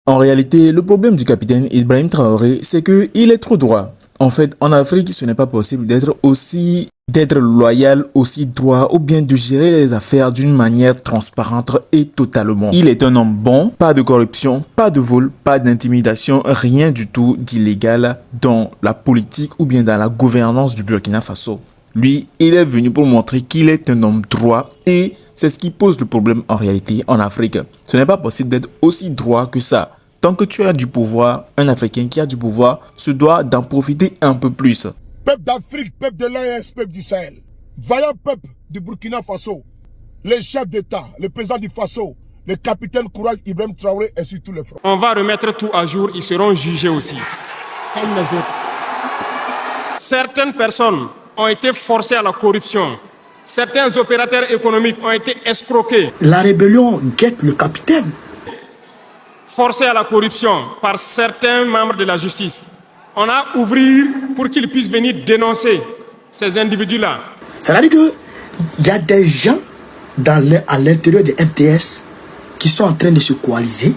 En réalité, le problème du capitaine Ibrahim Traoré, c'est qu'il est trop droit. En fait, en Afrique, ce n'est pas possible d'être loyal, aussi droit ou bien de gérer les affaires d'une manière transparente et totalement. Il est un homme bon, pas de corruption, pas de vol, pas d'intimidation, rien du tout d'illégal dans la politique ou bien dans la gouvernance du Burkina Faso. Lui, il est venu pour montrer qu'il est un homme droit et c'est ce qui pose le problème en réalité en Afrique. Ce n'est pas possible d'être aussi droit que ça. Tant que tu as du pouvoir, un Africain qui a du pouvoir se doit d'en profiter un peu plus. Peuple d'Afrique, peuple de l'AES, peuple du Sahel, vaillant peuple du Burkina Faso, les chefs d'État, le président du Faso, le capitaine Courage Ibrahim Traoré et sur tous les fronts. On va remettre tout à jour, ils seront jugés aussi, comme les autres. Certaines personnes ont été forcées à la corruption. Certains opérateurs économiques ont été escroqués. La rébellion guette le capitaine. Forcés à la corruption par certains membres de la justice. On a ouvert pour qu'ils puissent venir dénoncer ces individus-là. C'est-à-dire qu'il y a des gens à l'intérieur des FDS qui sont en train de se coaliser,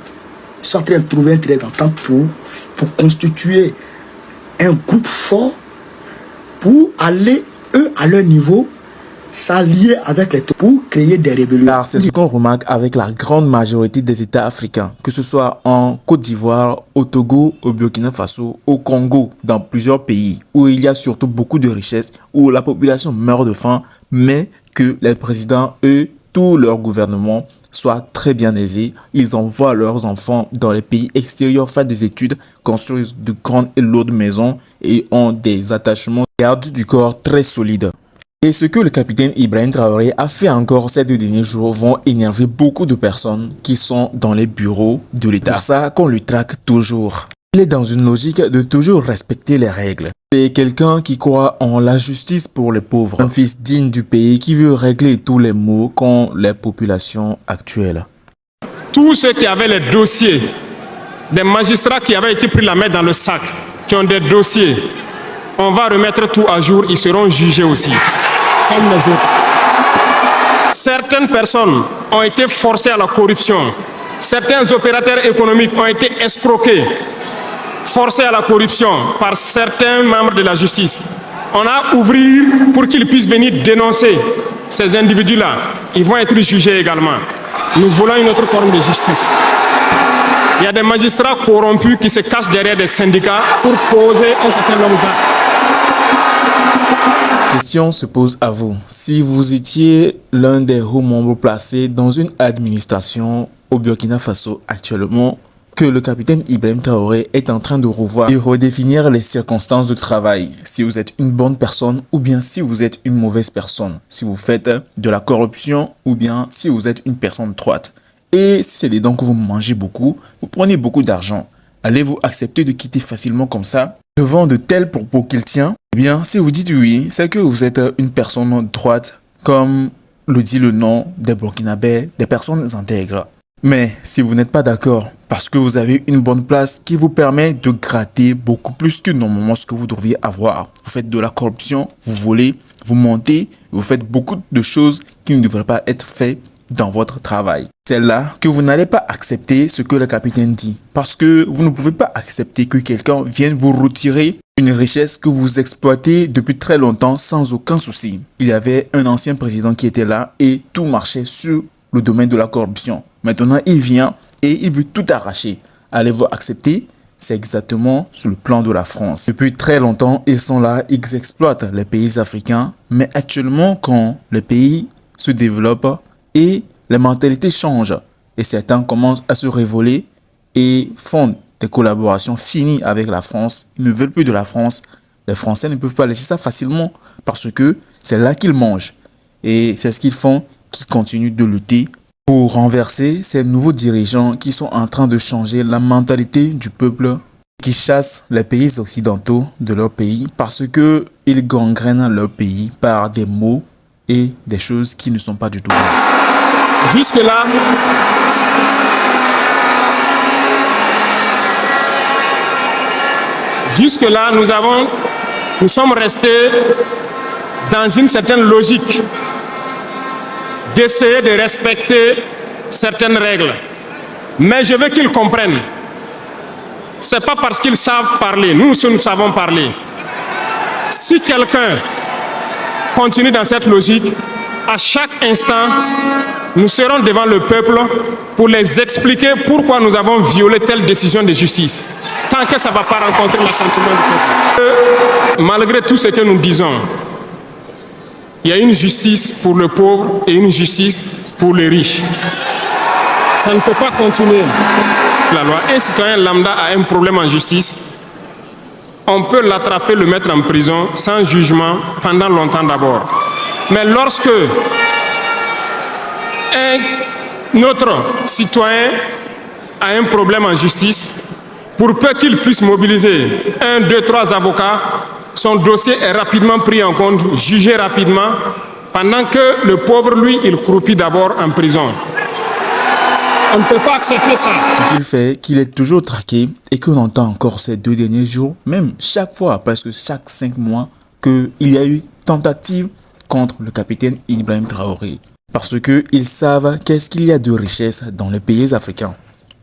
ils sont en train de trouver un trait d'entente pour constituer un groupe fort, pour aller, eux, à leur niveau, s'allier avec les pour créer des rébellions. Car c'est ce qu'on remarque avec la grande majorité des États africains, que ce soit en Côte d'Ivoire, au Togo, au Burkina Faso, au Congo, dans plusieurs pays où il y a surtout beaucoup de richesses, où la population meurt de faim, mais que les présidents, eux, tout leur gouvernement soient très bien aisés. Ils envoient leurs enfants dans les pays extérieurs faire des études, construisent de grandes et lourdes maisons et ont des attachements gardes du corps très solides. Et ce que le capitaine Ibrahim Traoré a fait encore ces 2 derniers jours vont énerver beaucoup de personnes qui sont dans les bureaux de l'État. C'est ça qu'on lui traque toujours. Il est dans une logique de toujours respecter les règles. C'est quelqu'un qui croit en la justice pour les pauvres. Un fils digne du pays qui veut régler tous les maux qu'ont les populations actuelles. Tous ceux qui avaient les dossiers, des magistrats qui avaient été pris la main dans le sac, qui ont des dossiers, on va remettre tout à jour, ils seront jugés aussi, comme les autres. Certaines personnes ont été forcées à la corruption. Certains opérateurs économiques ont été escroqués, forcés à la corruption par certains membres de la justice. On a ouvert pour qu'ils puissent venir dénoncer ces individus-là. Ils vont être jugés également. Nous voulons une autre forme de justice. Il y a des magistrats corrompus qui se cachent derrière des syndicats pour poser un certain nombre d'actes. Question se pose à vous. Si vous étiez l'un des hauts membres placés dans une administration au Burkina Faso actuellement, que le capitaine Ibrahim Traoré est en train de revoir et redéfinir les circonstances de travail, si vous êtes une bonne personne ou bien si vous êtes une mauvaise personne, si vous faites de la corruption ou bien si vous êtes une personne droite. Et si c'est des dons que vous mangez beaucoup, vous prenez beaucoup d'argent, allez-vous accepter de quitter facilement comme ça devant de tels propos qu'il tient? Eh bien, si vous dites oui, c'est que vous êtes une personne droite, comme le dit le nom des Burkinabés, des personnes intègres. Mais si vous n'êtes pas d'accord, parce que vous avez une bonne place qui vous permet de gratter beaucoup plus que normalement ce que vous devriez avoir. Vous faites de la corruption, vous volez, vous mentez, vous faites beaucoup de choses qui ne devraient pas être faites dans votre travail. C'est là que vous n'allez pas accepter ce que le capitaine dit. Parce que vous ne pouvez pas accepter que quelqu'un vienne vous retirer une richesse que vous exploitez depuis très longtemps sans aucun souci. Il y avait un ancien président qui était là et tout marchait sur le domaine de la corruption. Maintenant, il vient et il veut tout arracher. Allez-vous accepter? C'est exactement sur le plan de la France. Depuis très longtemps, ils sont là, ils exploitent les pays africains. Mais actuellement, quand les pays se développent et les mentalités changent et certains commencent à se révoler et font des collaborations finies avec la France, ils ne veulent plus de la France. Les Français ne peuvent pas laisser ça facilement parce que c'est là qu'ils mangent. Et c'est ce qu'ils font, qu'ils continuent de lutter pour renverser ces nouveaux dirigeants qui sont en train de changer la mentalité du peuple, qui chassent les pays occidentaux de leur pays parce qu'ils gangrènent leur pays par des mots et des choses qui ne sont pas du tout bien. Jusque-là, nous sommes restés dans une certaine logique d'essayer de respecter certaines règles. Mais je veux qu'ils comprennent Ce n'est pas parce qu'ils savent parler. Nous savons parler. Si quelqu'un continue dans cette logique, à chaque instant, nous serons devant le peuple pour les expliquer pourquoi nous avons violé telle décision de justice. Tant que ça ne va pas rencontrer l'assentiment du peuple. Malgré tout ce que nous disons, il y a une justice pour le pauvre et une justice pour les riches. Ça ne peut pas continuer. La loi, un citoyen lambda a un problème en justice, on peut l'attraper, le mettre en prison sans jugement pendant longtemps d'abord. Mais lorsque un autre citoyen a un problème en justice, pour peu qu'il puisse mobiliser 1, 2, 3 avocats, son dossier est rapidement pris en compte, jugé rapidement, pendant que le pauvre, lui, il croupit d'abord en prison. On ne peut pas accepter ça. Ce qu'il fait, qu'il est toujours traqué et qu'on entend encore ces 2 derniers jours, même chaque fois, presque chaque 5 mois, qu'il y a eu tentative contre le capitaine Ibrahim Traoré. Parce qu'ils savent qu'est-ce qu'il y a de richesse dans les pays africains.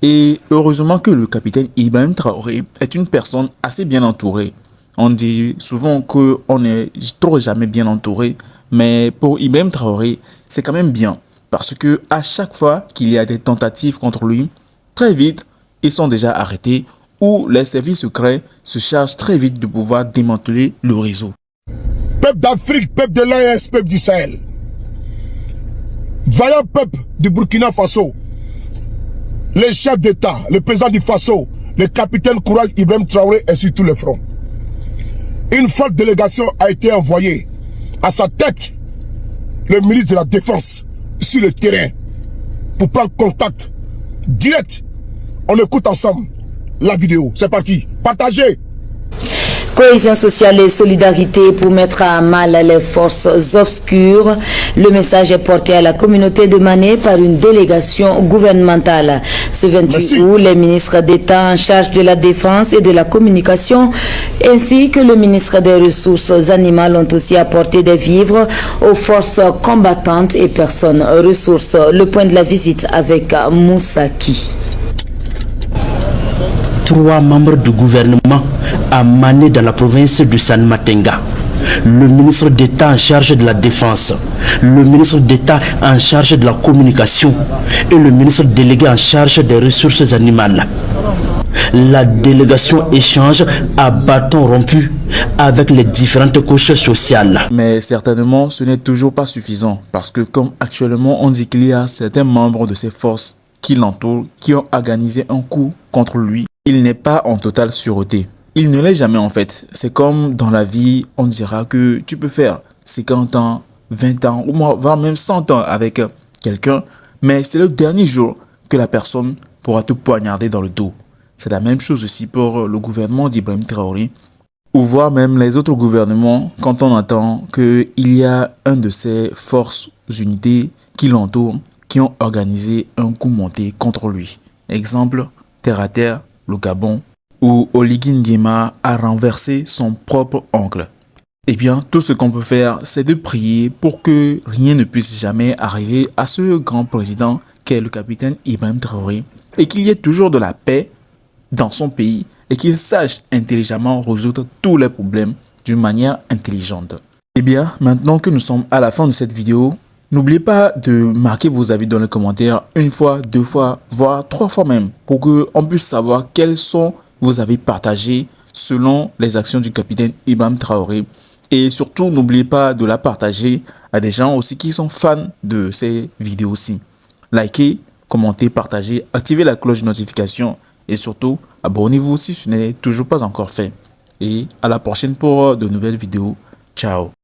Et heureusement que le capitaine Ibrahim Traoré est une personne assez bien entourée. On dit souvent qu'on n'est trop jamais bien entouré, mais pour Ibrahim Traoré, c'est quand même bien. Parce que à chaque fois qu'il y a des tentatives contre lui, très vite, ils sont déjà arrêtés ou les services secrets se chargent très vite de pouvoir démanteler le réseau. Peuple d'Afrique, peuple de l'AES, peuple du Sahel. Vaillant peuple du Burkina Faso. Les chefs d'État, le président du Faso, le capitaine Courage Ibrahim Traoré est sur tous les fronts. Une forte délégation a été envoyée. À sa tête, le ministre de la Défense sur le terrain pour prendre contact direct. On écoute ensemble la vidéo. C'est parti. Partagez. Cohésion sociale et solidarité pour mettre à mal les forces obscures. Le message est porté à la communauté de Mané par une délégation gouvernementale. Ce 28 août, les ministres d'État en charge de la défense et de la communication ainsi que le ministre des Ressources animales ont aussi apporté des vivres aux forces combattantes et personnes ressources. Le point de la visite avec Moussaki. 3 membres du gouvernement à Mané dans la province du San Matenga. Le ministre d'État en charge de la défense, le ministre d'État en charge de la communication et le ministre délégué en charge des ressources animales. La délégation échange à bâton rompu avec les différentes couches sociales. Mais certainement, ce n'est toujours pas suffisant parce que comme actuellement on dit qu'il y a certains membres de ces forces qui l'entourent, qui ont organisé un coup contre lui, il n'est pas en totale sûreté. Il ne l'est jamais en fait. C'est comme dans la vie, on dira que tu peux faire 50 ans, 20 ans, ou voire même 100 ans avec quelqu'un, mais c'est le dernier jour que la personne pourra te poignarder dans le dos. C'est la même chose aussi pour le gouvernement d'Ibrahim Traoré, ou voire même les autres gouvernements quand on entend qu'il y a un de ces forces unités qui l'entourent, qui ont organisé un coup monté contre lui. Exemple, terre à terre, le Gabon, où Oligui Nguema a renversé son propre oncle. Eh bien, tout ce qu'on peut faire, c'est de prier pour que rien ne puisse jamais arriver à ce grand président qu'est le capitaine Ibrahim Traoré et qu'il y ait toujours de la paix dans son pays et qu'il sache intelligemment résoudre tous les problèmes d'une manière intelligente. Eh bien, maintenant que nous sommes à la fin de cette vidéo, n'oubliez pas de marquer vos avis dans les commentaires 1 fois, 2 fois, voire 3 fois même pour qu'on puisse savoir quels sont vos avis partagés selon les actions du capitaine Ibrahim Traoré. Et surtout, n'oubliez pas de la partager à des gens aussi qui sont fans de ces vidéos-ci. Likez, commentez, partagez, activez la cloche de notification et surtout, abonnez-vous si ce n'est toujours pas encore fait. Et à la prochaine pour de nouvelles vidéos. Ciao.